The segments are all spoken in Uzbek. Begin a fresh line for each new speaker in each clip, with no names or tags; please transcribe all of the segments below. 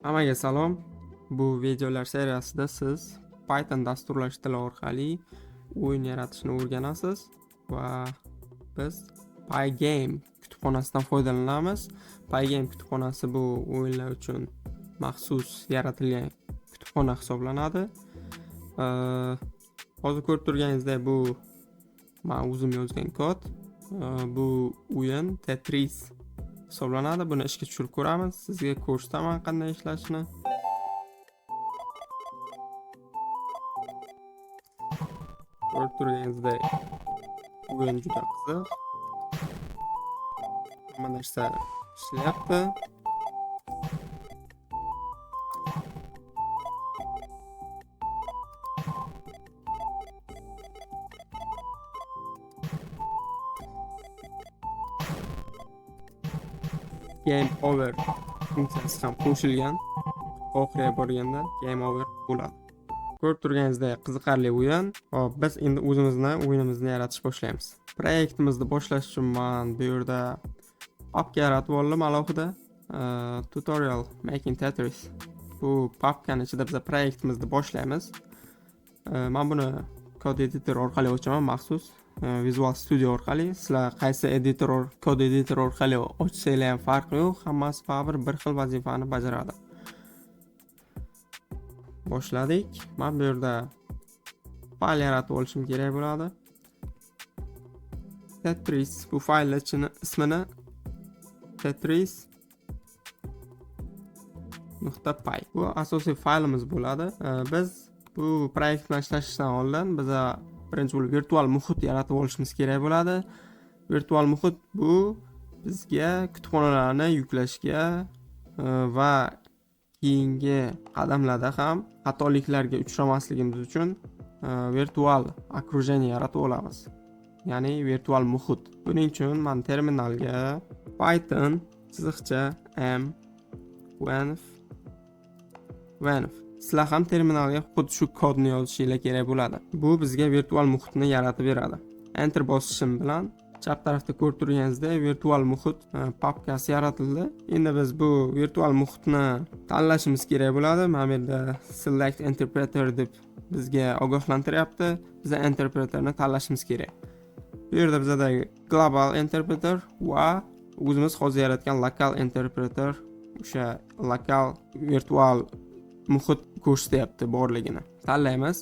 Hammaga salom. Bu videolar seriyasida siz Python dasturlash tili orqali o'yin yaratishni o'rganasiz va biz Pygame kutubxonasidan foydalanamiz. Pygame kutubxonasi bu o'yinlar uchun maxsus yaratilgan kutubxona hisoblanadi. Hozir ko'rib turganingizdek bu men o'zim yozgan kod. Bu o'yin Tetris hisoblanadi. Buni ishga tushirib ko'ramiz. Sizga ko'rsataman qanday ishlashini. Ko'rib turganingizdek o'yin juda qiziq. Hamma narsa ishlayapti. Game over funksiyasi ham qo'shilgan. Oxiriga borganda game over bo'ladi. Ko'rib turganingizdek qiziqarli o'yin. Hop, biz endi o'yinimizni yaratishni boshlaymiz. Proyektimizni boshlash uchun men bu yerda papka yaratib oldim alohida. Tutorial making Tetris. Bu papkaning ichida biz proyektimizni boshlaymiz. Men buni kod editor orqali ochaman maxsus. Visual Studio orqali. Sizlar qaysi kod editor orqali ochsanglar ham farqi yo'q, hammasi baribir bir xil vazifani bajaradi. Boshladik. Men bu yerda fayl yaratib olishim kerak bo'ladi. Tetris bu faylning ismini tetris.py. Bu asosiy faylimiz bo'ladi. Biz bu proyekt bilan ishlashdan oldin biz birinchi bo'lib virtual muhit yaratib olishimiz kerak bo'ladi. Virtual muhit bu bizga kutubxonalarni yuklashga va keyingi qadamlarda ham xatoliklarga uchramasligimiz uchun virtual окружение yaratib olamiz. Ya'ni virtual muhit. Buning uchun men terminalga Python m venv. Sizlar ham terminalga xuddi shu kodni yozishingiz kerak bo'ladi. Bu bizga virtual muhitni yaratib beradi. Enter bosishim bilan chap tarafda ko'rib turganingizdek virtual muhit papkasi yaratildi. Endi biz bu virtual muhitni tanlashimiz kerak bo'ladi. Mana bu yerda select interpreter deb bizga ogohlantiryapti. Biz interpreterni tanlashimiz kerak. Bu yerda bizda global interpreter va o'zimiz hozir yaratgan lokal interpreter, o'sha lokal virtual muhit ko'rsatyapti borligini. Tanlaymiz.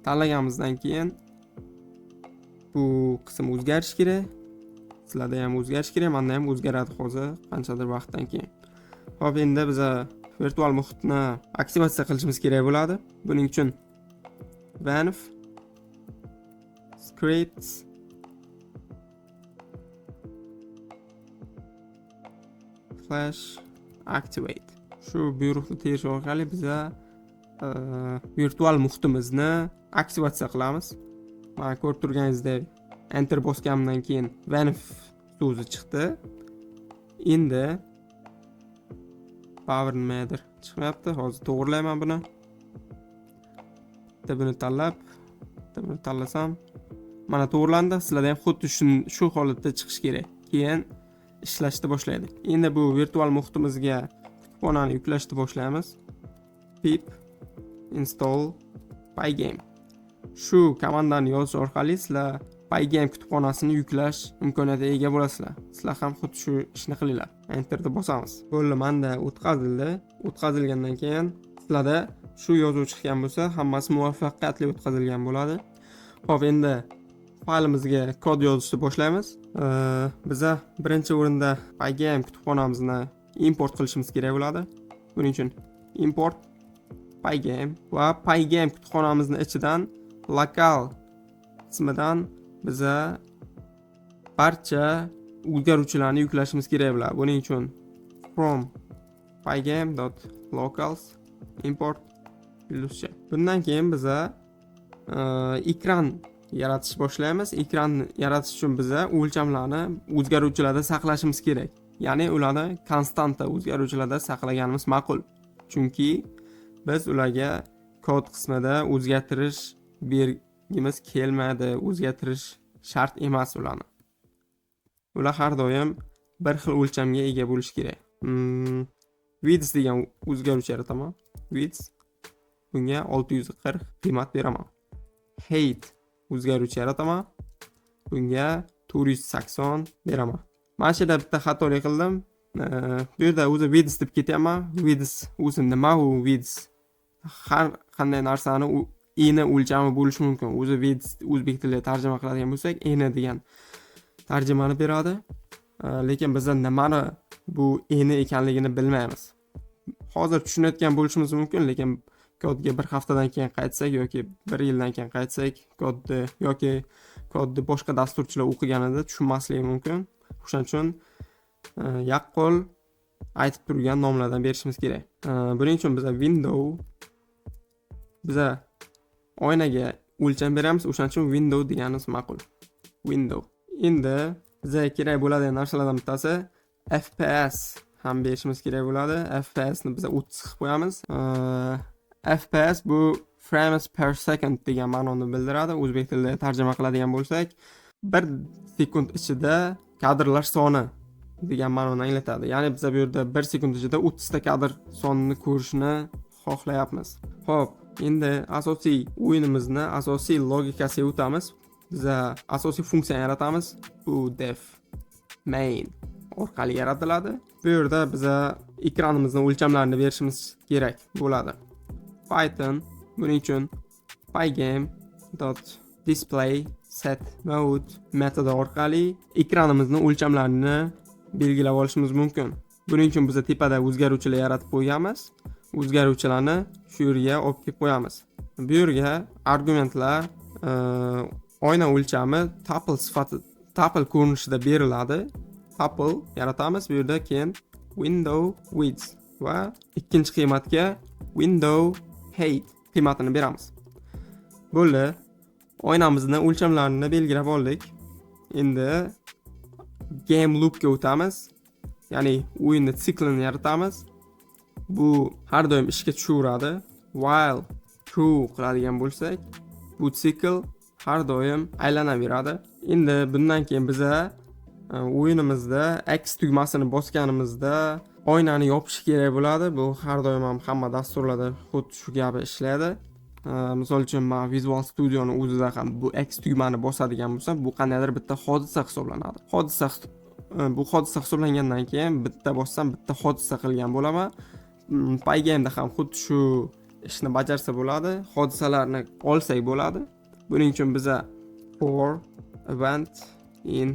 Tanlaganimizdan keyin bu qism o'zgarish kerak. Sizlarda ham o'zgarish kerak, menda ham o'zgaradi hozir qanchadir vaqtdan keyin. Hop, endi biz virtual muhitni aktivatsiya qilishimiz kerak bo'ladi. Buning uchun venv scripts flash activate. Shu buyruqni terish orqali biz virtual muhitimizni aktivatsiya qilamiz. Mana ko'rib turganingizdek enter bosganimdan keyin venv so'zi chiqdi. Endi power nimadir chiqmayapti. Hozir to'g'rilayman buni. Buni tanlab, buni tanlasam mana to'g'rilandi. Sizlarda ham xuddi shu holatda chiqish kerak. Keyin ishlashni boshlaydi. Endi bu virtual muhitimizga kutubxonani yuklashni boshlaymiz. Pip install pygame. Shu komandani yozish orqali sizlar Pygame kutubxonasini yuklash imkoniyatiga ega bo'lasizlar. Sizlar ham xuddi shu ishni qilinglar. Enterni bosamiz. Bo'ldi, menda o'tkazildi. O'tkazilgandan keyin sizlarda shu yozuv chiqqan bo'lsa, hammasi muvaffaqiyatli o'tkazilgan bo'ladi. Xo'p, endi faylimizga kod yozishni boshlaymiz. Biza birinchi o'rinda Pygame kutubxonamizni import qilishimiz kerak bo'ladi. Buning uchun import Pygame va Pygame kutubxonamizni ichidan lokal qismidan biza barcha o'zgaruvchilarni yuklashimiz kerak bo'ladi. Buning uchun from pygame.locals import +. Bundan keyin biza ekran yaratish boshlaymiz. Ekran yaratish uchun biza o'lchamlarni o'zgaruvchilarda saqlashimiz kerak. Ya'ni ularni konstanta o'zgaruvchilarda saqlaganimiz ma'qul. Chunki biz ularga kod qismida o'zgartirish bergimiz kelmaydi, o'zgartirish shart emas ularni. Ular har doim bir xil o'lchamga ega bo'lish kerak. width degan o'zgaruvchi yarataman. Width bunga 640 qiymat beraman. Height o'zgaruvchi yarataman. Bunga 480 beraman. Mana shu yerda bitta xatolik qildim. Bu yerda o'zi width deb ketyapman. Width o'zi nima u width? Har qanday narsani eni o'lchami bo'lishi mumkin. O'zi width o'zbek tiliga tarjima qiladigan bo'lsak, eni degan tarjimani beradi. Lekin biz nimani bu eni ekanligini bilmaymiz. Hozir tushunayotgan bo'lishimiz mumkin, lekin kodga bir haftadan keyin qaytsak yoki bir yildan keyin qaytsak, kodni yoki kodni boshqa dasturchilar o'qiganida tushunmasligi mumkin. O'shaning uchun yaqqol aytib turgan nomlardan berishimiz kerak. Buning uchun biz window oynaga o'lcham beramiz. O'shaning uchun window deganimiz ma'qul. Window. Endi bizga kerak bo'ladigan narsalardan bittasi FPS ham berishimiz kerak bo'ladi. FPS ni biz 30 qilib qo'yamiz. FPS bu frames per second degan ma'noni bildiradi. O'zbek tilida tarjima qiladigan bo'lsak, 1 sekund ichida kadrlar soni degan ma'noni anglatadi. Ya'ni biz bu yerda 1 sekund ichida 30 ta kadr sonini ko'rishni xohlayapmiz. Xo'p, endi asosiy o'yinimizni asosiy logikasiga o'tamiz. Biz asosiy funksiyani yaratamiz. Bu def main orqali yaratiladi. Bu yerda biz ekranimizning o'lchamlarini berishimiz kerak bo'ladi. Python buning uchun pygame.display set mode metodi orqali ekranimizning o'lchamlarini belgilab olishimiz mumkin. Buning uchun biz tepada o'zgaruvchilar yaratib qo'yganmiz. O'zgaruvchilarni shu yerga olib kelib qo'yamiz. Bu yerga argumentlar oyna o'lchami tuple ko'rinishida beriladi. Tuple yaratamiz. Bu yerda keyin window width va ikkinchi qiymatga window height qiymatini beramiz. Bo'ldi. Oynamizning o'lchamlarini belgilab oldik. Endi game loopga o'tamiz. Ya'ni o'yinning siklini yaratamiz. Bu har doim ishga tushaveradi. While true qiladigan bo'lsak, bu sikl har doim aylanaveradi. Endi bundan keyin biz o'yinimizda X tugmasini bosganimizda oynani yopish kerak bo'ladi. Bu har doim ham hamma dasturlarda xuddi shu kabi ishlaydi. Misol uchun men Visual Studio'ning o'zida ham bu X tugmani bosadigan bo'lsam, bu qandaydir bitta hodisa hisoblanadi. Bu hodisa hisoblangandan keyin bitta bossam bitta hodisa qilgan bo'laman. Pygame'da ham xuddi shu ishni bajarsa bo'ladi. Hodisalarni olsak bo'ladi. Buning uchun biz for event in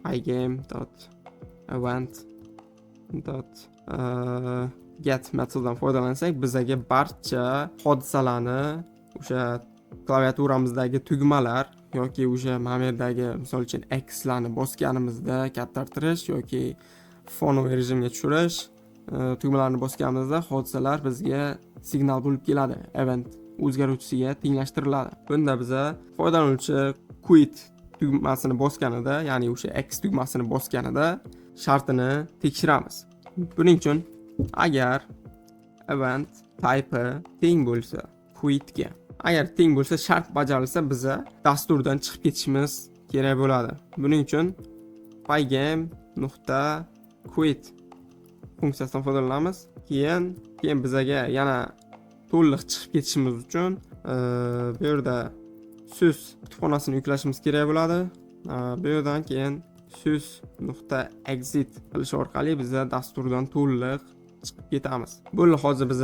pygame.event.get metodidan foydalansak, bizga barcha hodisalarni o'sha klaviaturamizdagi tugmalar yoki o'sha mamerdagi misol uchun X larni bosganimizda kattartirish yoki fonoviy rejimga tushirish tugmalarni bosganimizda hodisalar bizga signal bo'lib keladi. Event o'zgaruvchisiga tenglashtiriladi. Bunda biz foydalanuvchi quit tugmasini bosganida, ya'ni o'sha X tugmasini bosganida shartini tekshiramiz. Buning uchun agar event type teng bo'lsa quitga, agar teng bo'lsa shart bajarilsa biz dasturdan chiqib ketishimiz kerak bo'ladi. Buning uchun pygame.quit funksiyasidan foydalanamiz. Keyin bizga yana to'liq chiqib ketishimiz uchun bu yerda sys kutubxonasini yuklashimiz kerak bo'ladi. Bu yerdan keyin sys.exit qilish orqali biz dasturdan to'liq chiqib ketamiz. Bo'ldi, hozir biz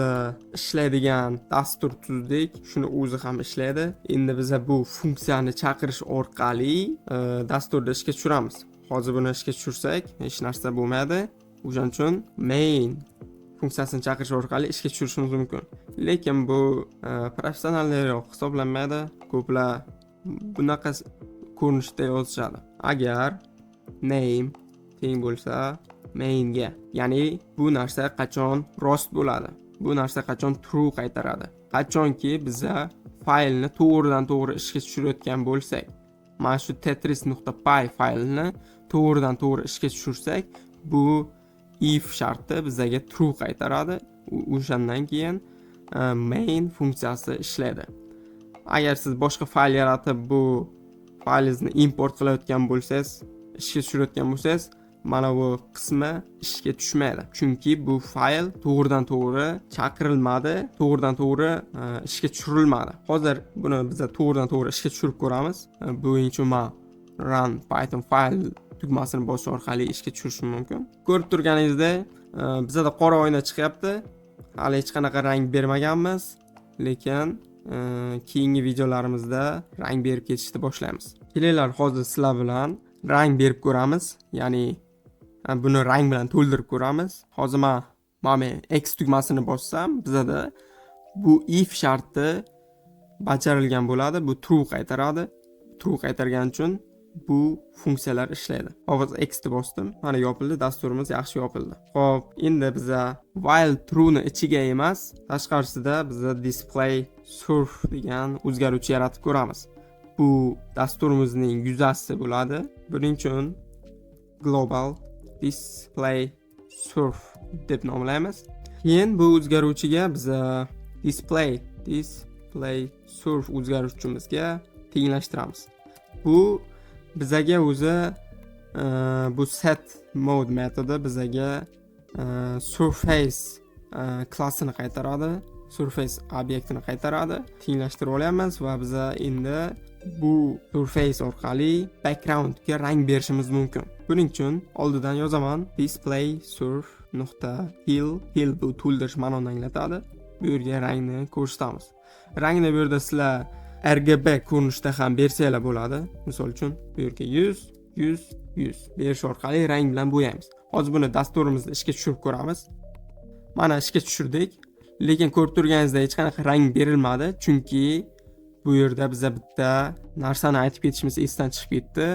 ishlaydigan dastur tuzdik. Shuni o'zi ham ishlaydi. Endi biz bu funksiyani chaqirish orqali dasturda ishga tushiramiz. Hozir buni ishga tushirsak, hech narsa bo'lmaydi. O'shaning uchun main funksiyasini chaqirish orqali ishga tushirishimiz mumkin. Lekin bu professionalroq hisoblanmaydi. Ko'plar bunaqa ko'rinishda yozishadi. Agar name teng bo'lsa mainga, ya'ni bu narsa qachon rost bo'ladi. Bu narsa qachon true qaytaradi. Qachonki biz faylni to'g'ridan to'g'ri ishga tushirayotgan bo'lsak, mana shu tetris.py faylni to'g'ridan to'g'ri ishga tushirsak, bu if sharti bizga true qaytaradi. O'shandan keyin main funksiyasi ishlaydi. Agar siz boshqa fayl yaratib bu faylingizni import qilayotgan bo'lsangiz, ishga tushirayotgan bo'lsangiz, mana bu qismi ishga tushmaydi. Chunki bu fayl to'g'ridan-to'g'ri chaqirilmadi, to'g'ridan-to'g'ri ishga tushirilmadi. Hozir buni biz to'g'ridan-to'g'ri ishga tushirib ko'ramiz. Buning uchun men run python file tugmasini bosish orqali ishga tushirishim mumkin. Ko'rib turganingizdek, bizda qora oyna chiqyapti. Hali hech qanaqa rang bermaganmiz, lekin keyingi videolarimizda rang berib ketishni boshlaymiz. Kelinglar, hozir sizlar bilan rang berib ko'ramiz, ya'ni buni rang bilan to'ldirib ko'ramiz. Hozir men X tugmasini bossam, bizda bu if sharti bajarilgan bo'ladi. Bu true qaytaradi. True qaytargani uchun bu funksiyalar ishlaydi. Hozir X ni bosdim. Mana yopildi, dasturimiz yaxshi yopildi. Xo'p, endi biza while true ni ichiga emas, tashqarisida biza display surf degan o'zgaruvchi yaratib ko'ramiz. Bu dasturimizning yuzasi bo'ladi. Buning uchun global display surf deb nomlaymiz. Keyin bu o'zgaruvchiga biza display surf o'zgaruvchimizga tenglashtiramiz. Bu bizaga o'zi bu set mode metodi bizaga surface klassini qaytaradi, surface obyektini qaytaradi. Tenglashtirib olyapmiz va biz endi bu surface orqali backgroundga rang berishimiz mumkin. Buning uchun oldidan yozaman display surf .fill bu to'ldirish ma'noni anglatadi. Bu yerga rangni ko'rsatamiz. Rangni bu yerda sizlar RGB ko'rinishda ham bersanglar bo'ladi. Misol uchun bu yerga 100 berish orqali rang bilan bo'yaymiz. Hozir buni dasturimizda ishga tushirib ko'ramiz. Mana ishga tushirdik, lekin ko'rib turganingizdek hech qanaqa rang berilmadi, chunki bu yerda biza bitta narsani aytib ketishimiz esdan chiqib ketdi.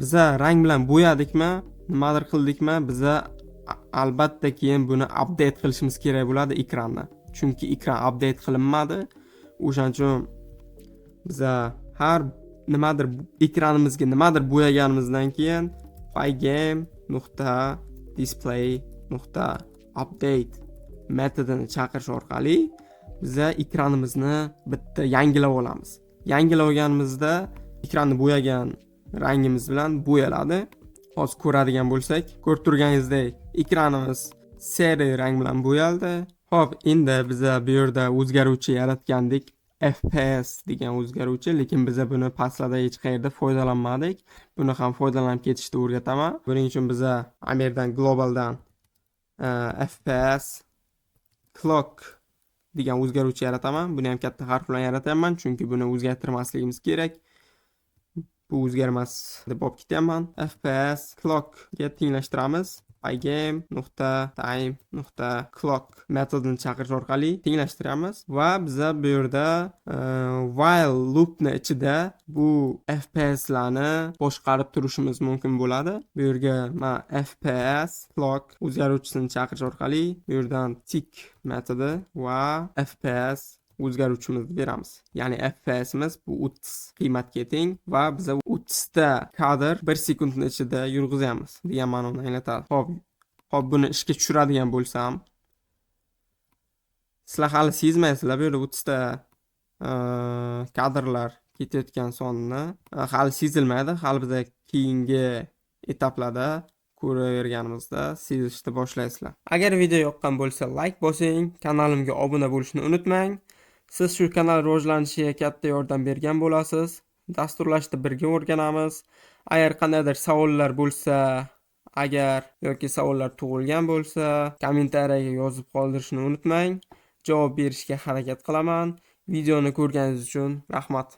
Biza rang bilan bo'yadikmi, nimadir qildikmi, biza albatta keyin buni update qilishimiz kerak bo'ladi ekranni. Chunki ekran update qilinmadi. O'shaning uchun biza har nimadir ekranimizga nimadir bo'yaganimizdan keyin pygame.display.update metodini chaqirish orqali biza ekranimizni bitta yangilab olamiz. Yangilab olganimizda ekranni bo'yagan rangimiz bilan bo'yaladi. Hozir ko'radigan bo'lsak, ko'rib turganingizdek ekranimiz seri rang bilan bo'yaldi. Xo'p, endi biza bu yerda o'zgaruvchi yaratgandik. FPS degan o'zgaruvchi, lekin biza buni pastlarda hech qayerda foydalanmadik. Buni ham foydalanib ketishni o'rgataman. Buning uchun biza amerdan globaldan FPS clock degan o'zgaruvchi yarataman. Buni ham katta harf bilan yaratyapman, chunki buni o'zgartirmasligimiz kerak. Bu o'zgarmas deb olib ketyapman. FPS clock ga tenglashtiramiz. pygame.time.clock metodini chaqirish orqali tenglashtiramiz va biza bu yerda while loopni ichida bu FPS larni boshqarib turishimiz mumkin bo'ladi. Bu yerga men FPS clock o'zgaruvchisini chaqirish orqali bu yerdan tick metodi va FPS o'zgaruvchimizni beramiz. Ya'ni FPSimiz bu 30 qiymatga teng va biz 30 ta kadr 1 sekundning ichida yurg'izamiz degan ma'noni anglatadi. Xo'p, buni ishga tushiradigan bo'lsam, sizlar hali sezmaysizlar, bu yerda 30 ta kadrlar ketayotgan sonni hali sezilmaydi. Hali biz keyingi etaplarda ko'raverganimizda sezishni boshlaysizlar. Agar video yoqqan bo'lsa, like bosing, kanalimga obuna bo'lishni unutmang. Siz shu kanal rivojlanishiga katta yordam bergan bo'lasiz. Dasturlashni birga o'rganamiz. Agar qandaydir savollar bo'lsa, yoki savollar tug'ilgan bo'lsa, kommentariyaga yozib qoldirishni unutmang. Javob berishga harakat qilaman. Videoni ko'rganingiz uchun rahmat.